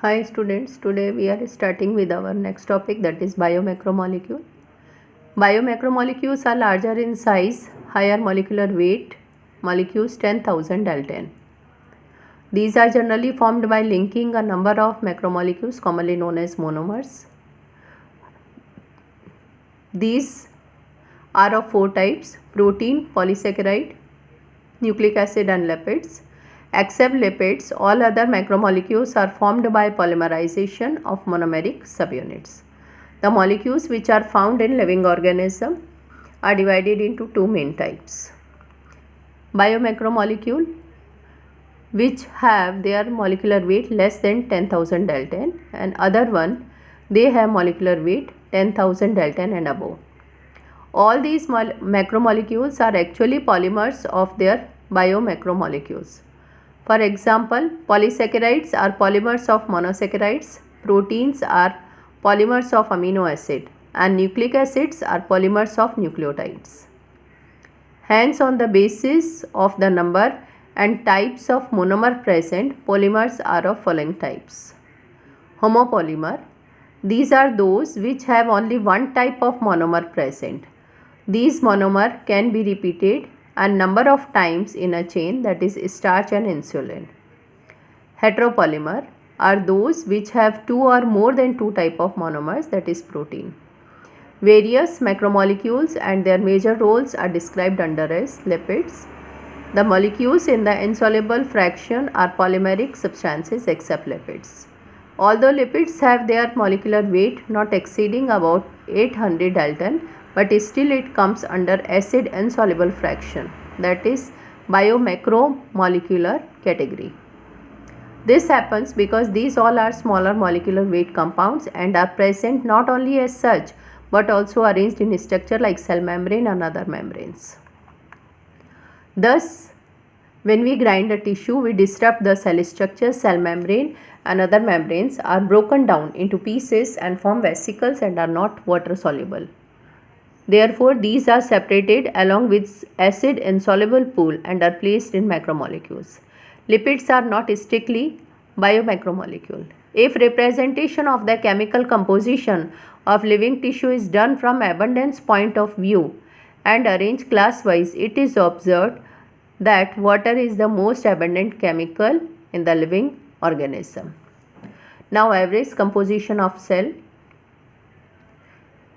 Hi students, today we are starting with our next topic, that is biomacromolecule. Biomacromolecules are larger in size, higher molecular weight, molecules 10,000 Dalton. These are generally formed by linking a number of macromolecules commonly known as monomers. These are of four types: protein, polysaccharide, nucleic acid and lipids. Except lipids, all other macromolecules are formed by polymerization of monomeric subunits. The molecules which are found in living organism are divided into two main types. Biomacromolecule, which have their molecular weight less than 10,000 Dalton, and other one, they have molecular weight 10,000 Dalton and above. All these macromolecules are actually polymers of their biomacromolecules. For example, polysaccharides are polymers of monosaccharides, proteins are polymers of amino acid, and nucleic acids are polymers of nucleotides. Hence, on the basis of the number and types of monomer present, polymers are of following types. Homopolymer, these are those which have only one type of monomer present. These monomer can be repeated a number of times in a chain, that is starch and insulin. Heteropolymer are those which have two or more than two type of monomers, that is protein. Various macromolecules and their major roles are described under as lipids. The molecules in the insoluble fraction are polymeric substances except lipids. Although lipids have their molecular weight not exceeding about 800 Dalton, but still it comes under acid insoluble fraction, that is biomacromolecular category. This happens because these all are smaller molecular weight compounds and are present not only as such but also arranged in structure like cell membrane and other membranes. Thus, when we grind a tissue, we disrupt the cell structure. Cell membrane and other membranes are broken down into pieces and form vesicles and are not water soluble. Therefore, these are separated along with acid insoluble pool and are placed in macromolecules. Lipids are not strictly biomacromolecule. If representation of the chemical composition of living tissue is done from abundance point of view and arranged class-wise, it is observed that water is the most abundant chemical in the living organism. Now, average composition of cell.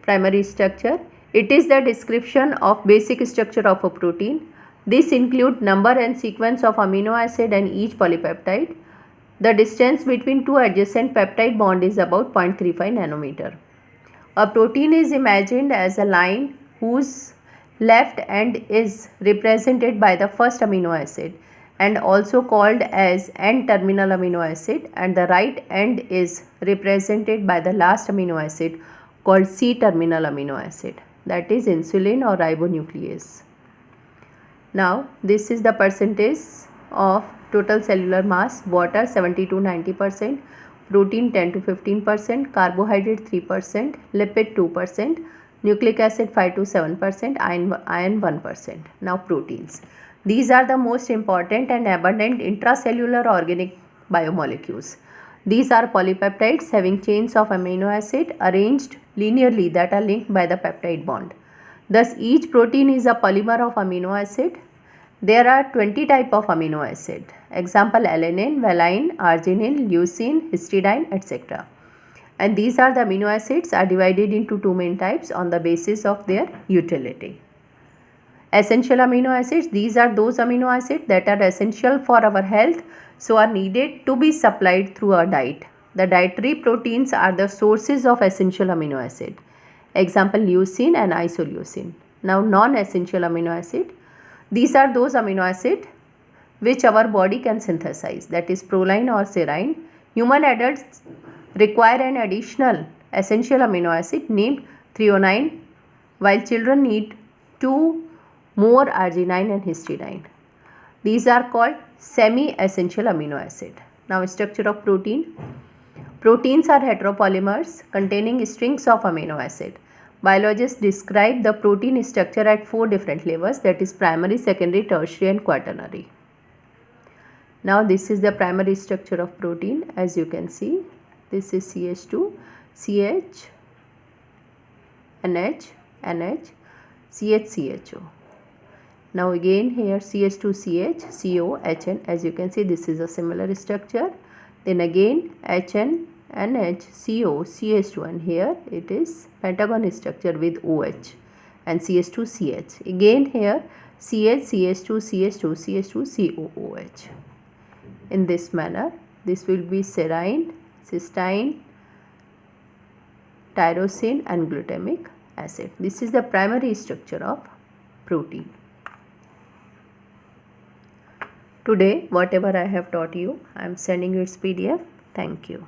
Primary structure. It is the description of basic structure of a protein. This includes number and sequence of amino acid and each polypeptide. The distance between two adjacent peptide bond is about 0.35 nanometer. A protein is imagined as a line whose left end is represented by the first amino acid and also called as N-terminal amino acid, and the right end is represented by the last amino acid called C-terminal amino acid, that is insulin or ribonuclease. Now, this is the percentage of total cellular mass: water 70 to 90%, protein 10 to 15%, carbohydrate 3%, lipid 2%, nucleic acid 5 to 7%, iron 1%. Now, proteins. These are the most important and abundant intracellular organic biomolecules. These are polypeptides having chains of amino acid arranged linearly that are linked by the peptide bond. Thus, each protein is a polymer of amino acid. There are 20 types of amino acid. Example: alanine, valine, arginine, leucine, histidine, etc. And these are the amino acids are divided into two main types on the basis of their utility. Essential amino acids. These are those amino acids that are essential for our health, so are needed to be supplied through our diet. The dietary proteins are the sources of essential amino acid. Example: leucine and isoleucine. Now, non-essential amino acid. These are those amino acids which our body can synthesize, that is proline or serine. Human adults require an additional essential amino acid named threonine, while children need two more, arginine and histidine. These are called semi-essential amino acid. Now, structure of protein. Proteins are heteropolymers containing strings of amino acid. Biologists describe the protein structure at four different levels, that is primary, secondary, tertiary and quaternary. Now, this is the primary structure of protein, as you can see. This is CH2, CH, NH, NH, CH, CHO. Now again here CH2CH, CO, HN. As you can see, this is a similar structure. Then again HN, NH, CO, CH2, and here it is pentagon structure with OH and CH2CH. Again here CH, CH2, CH2, CH2, COOH. In this manner, this will be serine, cysteine, tyrosine and glutamic acid. This is the primary structure of protein. Today, whatever I have taught you, I am sending you its PDF. Thank you.